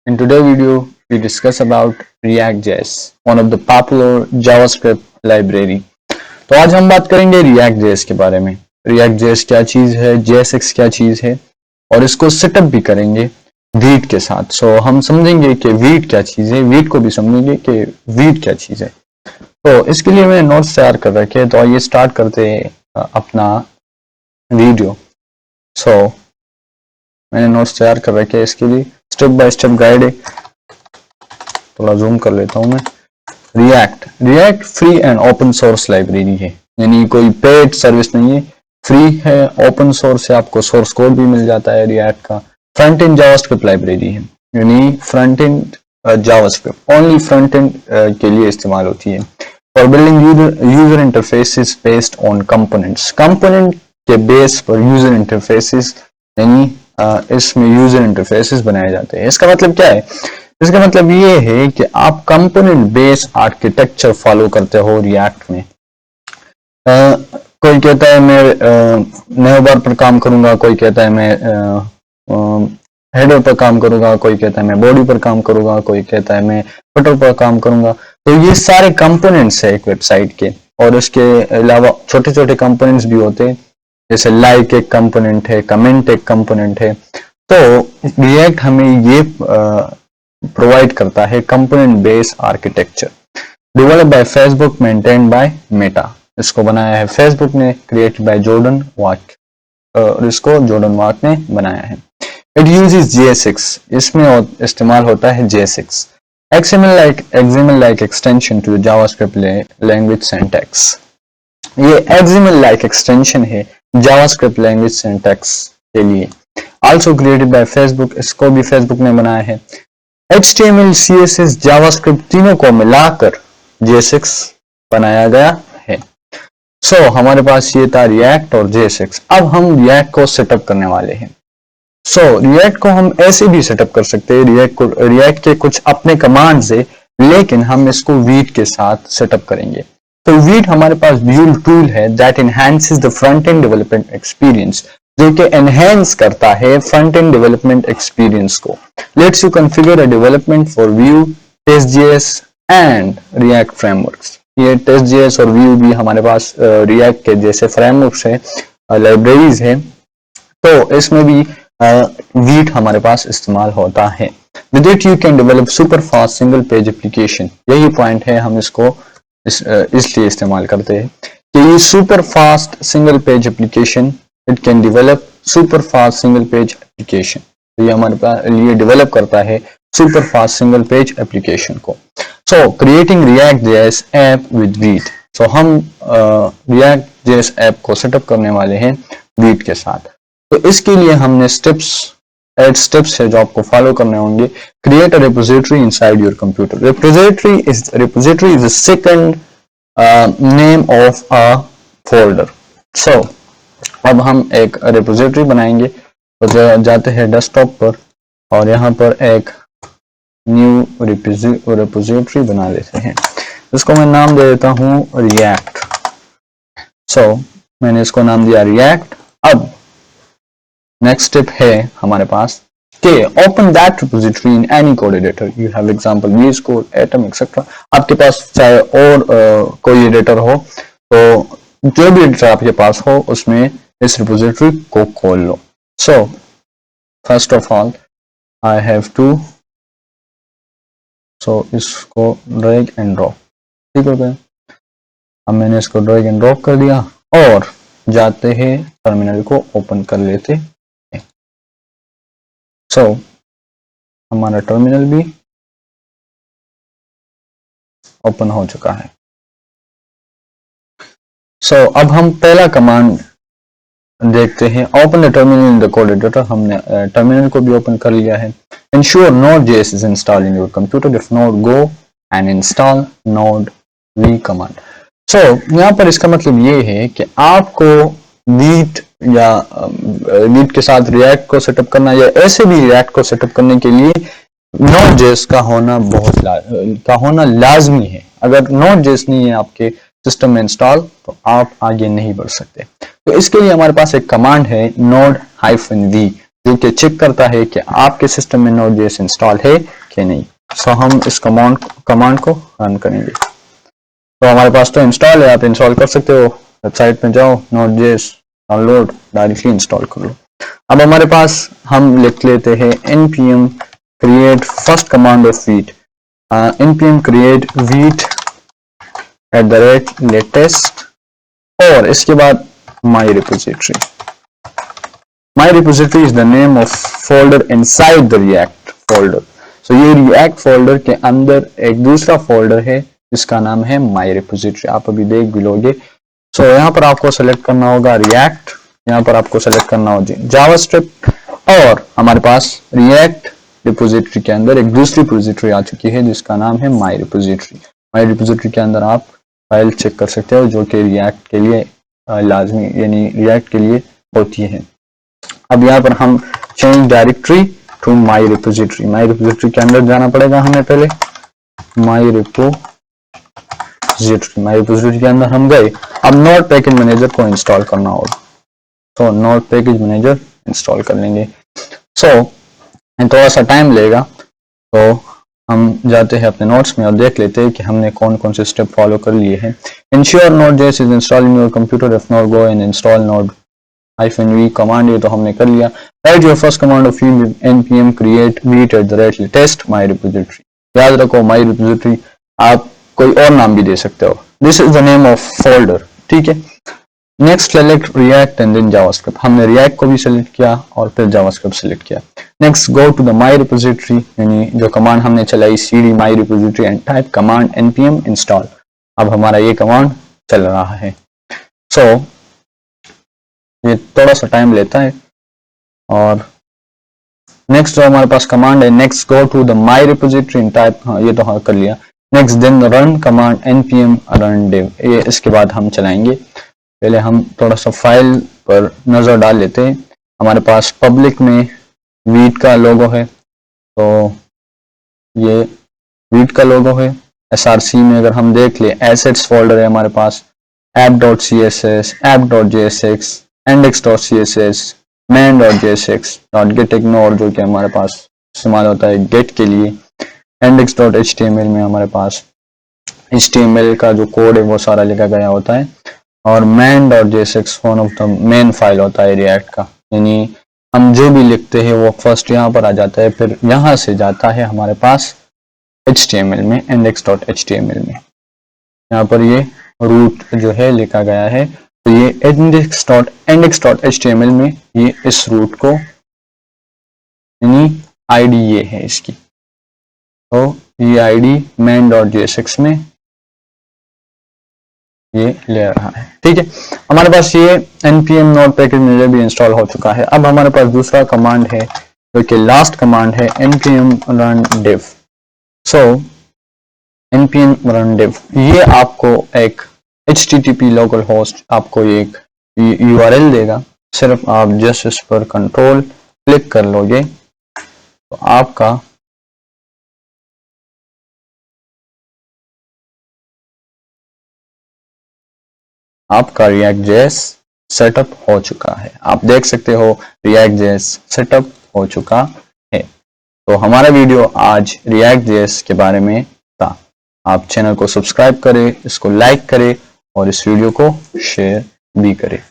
In today's video, we discuss about React.js, one of the popular JavaScript library. तो आज हम बात करेंगे React.js के बारे में। React.js क्या चीज है, JSX क्या चीज है, और इसको सेटअप भी करेंगे वीट के साथ। सो हम समझेंगे कि वीट क्या चीज है, वीट को भी समझेंगे कि वीट क्या चीज है। तो इसके लिए मैंने नोट्स तैयार कर रखे हैं, तो आइए स्टार्ट करते हैं अपना वीडियो। सो मैंने नोट्स तैयार कर रखे हैं, इसके लिए स्टेप बाय स्टेप गाइड है। थोड़ा जूम कर लेता हूं मैं। React free and open source library है, यानी कोई पेड सर्विस नहीं है, फ्री है, ओपन सोर्स है, आपको सोर्स कोड भी मिल जाता है रिएक्ट का। फ्रंट एंड जावास्क्रिप्ट लाइब्रेरी है, यानी front end JavaScript only front end के लिए इस्तेमाल होती है। For building user interfaces based on components, component के बेस पर यूजर इंटरफेसेस, यानी इसमें यूजर इंटरफेसेस बनाए जाते हैं। इसका मतलब क्या है? इसका मतलब ये है कि आप कंपोनेंट बेस्ड आर्किटेक्चर फॉलो करते हो रिएक्ट में। कोई कहता है मैं नेव बार पर काम करूंगा, कोई कहता है मैं हेडर पर काम करूंगा, कोई कहता है मैं बॉडी पर काम करूंगा, कोई कहता है मैं फुटर पर काम करूंगा। तो ये सारे कंपोनेंट्स है एक वेबसाइट के, और इसके अलावा छोटे छोटे कंपोनेंट्स भी होते हैं, जैसे लाइक एक कंपोनेंट है, कमेंट एक कंपोनेंट है। तो रिएक्ट हमें ये प्रोवाइड करता है component based architecture, develop by Facebook, maintain by Meta. इसको बनाया है फेसबुक ने, क्रिएटेड बाय जॉर्डन वाक, और इसको जॉर्डन वाक ने बनाया है। इट यूजेस JSX, इसमें इस्तेमाल होता है JSX, XML like extension to the JavaScript language syntax। ये XML like extension है JavaScript language syntax के लिए। Also created by Facebook, इसको भी Facebook ने बनाया है। HTML, CSS, JavaScript तीनों को मिलाकर JSX बनाया गया है। सो हमारे पास ये था React और JSX। अब हम React को सेटअप करने वाले हैं। सो React को हम ऐसे भी सेटअप कर सकते हैं, React के कुछ अपने कमांड्स है, लेकिन हम इसको वीट के साथ सेटअप करेंगे। तो वीट हमारे पास व्यूल टूल है that enhances the front end development experience, जो कि एनहेंस करता है फ्रंट एंड डेवलपमेंट एक्सपीरियंस को। Let's you configure a development for Vue, टेस्ट.js एंड रिएक्ट फ्रेमवर्क्स। ये टेस्ट.js और व्यू भी हमारे पास रिएक्ट के जैसे फ्रेमवर्क्स है, लाइब्रेरीज है, तो इसमें भी वीट हमारे पास इस्तेमाल होता है। With it you can develop super fast single page application. यही पॉइंट है, हम इसको इसलिए इस्तेमाल करते हैं कि ये super fast single page application, it can develop super fast single page application. तो ये हमारे पास लिए डेवलप करता है super fast single page application को। So creating React.js app with Vite. So हम React.js ऐप को सेटअप करने वाले हैं वीट के साथ। तो इसके लिए हमने एड स्टेप्स है जो आपको फॉलो करने होंगे। Create a repository inside your computer. Repository is the second name of a folder. So अब हम एक रिपोजिटरी बनाएंगे, तो जाते हैं डेस्कटॉप पर और यहाँ पर एक न्यू रिपोजिटरी बना लेते हैं। इसको मैं नाम दे देता हूँ React। सो मैंने इसको नाम दिया React। अब नेक्स्ट स्टेप है हमारे पास कि open that repository in any code editor. You have example VS Code, Atom etcetera. आपके पास चाहे और कोई एडिटर हो, तो जो भी एडिटर आपके पास हो उसमें इस रिपोजिटरी को खोल लो। So first of all I have to, so इसको ड्रैग एंड ड्रॉप, ठीक हो गया। अब मैंने इसको ड्रैग एंड ड्रॉप कर दिया और जाते हैं टर्मिनल को ओपन कर लेते हैं। सो हमारा टर्मिनल भी ओपन हो चुका है। सो अब हम पहला कमांड देखते हैं, open the terminal in the code editor. हमने टर्मिनल को भी ओपन कर लिया है। Ensure Node.js is install in your computer, if not go and install node-v command. So यहाँ पर इसका मतलब ये है कि आपको वीट या वीट के साथ रिएक्ट को सेटअप करना, या ऐसे भी रिएक्ट को सेटअप करने के लिए Node.js का होना लाजमी है। अगर Node.js नहीं है आपके सिस्टम में इंस्टॉल, तो आप आगे नहीं बढ़ सकते। तो इसके लिए हमारे पास एक कमांड है node-v, जो कि चेक करता है कि आपके सिस्टम में Node.js इंस्टॉल है कि नहीं। सो हम इस कमांड को रन करेंगे। तो हमारे पास तो इंस्टॉल है, आप इंस्टॉल कर सकते हो। वेबसाइट में जाओ, Node.js डाउनलोड, डायरेक्टली इंस्टॉल कर लो। अब हमारे पास हम लिख लेते हैं npm create first command of wheat, npm create wheat @latest, और इसके बाद my repository is the name of folder inside the React folder। So ये React folder के अंदर एक दूसरा फोल्डर है जिसका नाम है my repository, आप अभी देख भी लोगे। So यहाँ पर आपको सेलेक्ट करना होगा React, यहाँ पर आपको सेलेक्ट करना होगा JavaScript, और हमारे पास React रिपोजिटरी के अंदर एक दूसरी रिपोजिटरी आ चुकी है जिसका नाम है my repository। my repository के अंदर आप फाइल चेक कर सकते हो जो कि React के लिए लाजमी, यानी React के लिए होती है। अब यहाँ पर हम change directory to my repository के अंदर जाना पड़ेगा हमें पहले। my repository के अंदर हम गए। अब नोड पैकेज मैनेजर को इंस्टॉल करना होगा, तो नोड पैकेज मैनेजर इंस्टॉल कर लेंगे। थोड़ा सा टाइम लेगा, तो हम जाते हैं अपने नोट्स में और देख लेते हैं कि हमने कौन कौन से स्टेप फॉलो कर लिए हैं। Ensure Node.js is installed in your computer, if not go and install node-v command, ये तो हमने कर लिया। Write your first command of field npm create wheat @latest my repository। याद रखो my repository आप कोई और नाम भी दे सकते हो। This is the name of folder, ठीक है। Next select React and then JavaScript, हमने रिएक्ट को भी सेलेक्ट किया और फिर जावास्क्रिप्ट सेलेक्ट किया। Next go to the my repository, यानी जो कमांड हमने चलाई cd my repository and type command npm install। अब हमारा ये कमांड चल रहा है। सो ये थोड़ा सा टाइम लेता है। और नेक्स्ट जो हमारे पास कमांड है, next go to the my repository and type, हाँ ये तो हाँ कर लिया। Next then run command npm run dev, ये इसके बाद हम चलाएंगे। पहले हम थोड़ा सा फाइल पर नजर डाल लेते हैं। हमारे पास पब्लिक में वीट का लोगो है, तो ये वीट का लोगो है। src में अगर हम देख ले, एसेट्स फोल्डर है हमारे पास, app.css, app.jsx, index.css, main.jsx, .getignore जो कि हमारे पास इस्तेमाल होता है गेट के लिए, index.html में हमारे पास html का जो कोड है वो सारा लिखा गया होता है, और main.jsx one of the main file होता है रिएक्ट का, यानी हम जो भी लिखते हैं वो फर्स्ट यहाँ पर आ जाता है, फिर यहाँ से जाता है हमारे पास HTML में, index.html में। यहाँ पर ये रूट जो है लिखा गया है, तो ये index.html में ये इस रूट को, यानी आईडी ये है इसकी, तो ये आईडी main.jsx में ये ले रहा है, ठीक है। हमारे पास ये npm node पैकेज मैनेजर भी इंस्टॉल हो चुका है। अब हमारे पास दूसरा कमांड है जो कि लास्ट कमांड है, npm run dev। सो npm run dev ये आपको एक http लोकल होस्ट आपको एक URL देगा। सिर्फ आप जस्ट इस पर कंट्रोल क्लिक कर लोगे तो आपका React.js सेटअप हो चुका है। आप देख सकते हो React.js सेटअप हो चुका है। तो हमारा वीडियो आज React.js के बारे में था। आप चैनल को सब्सक्राइब करें, इसको लाइक करें और इस वीडियो को शेयर भी करें।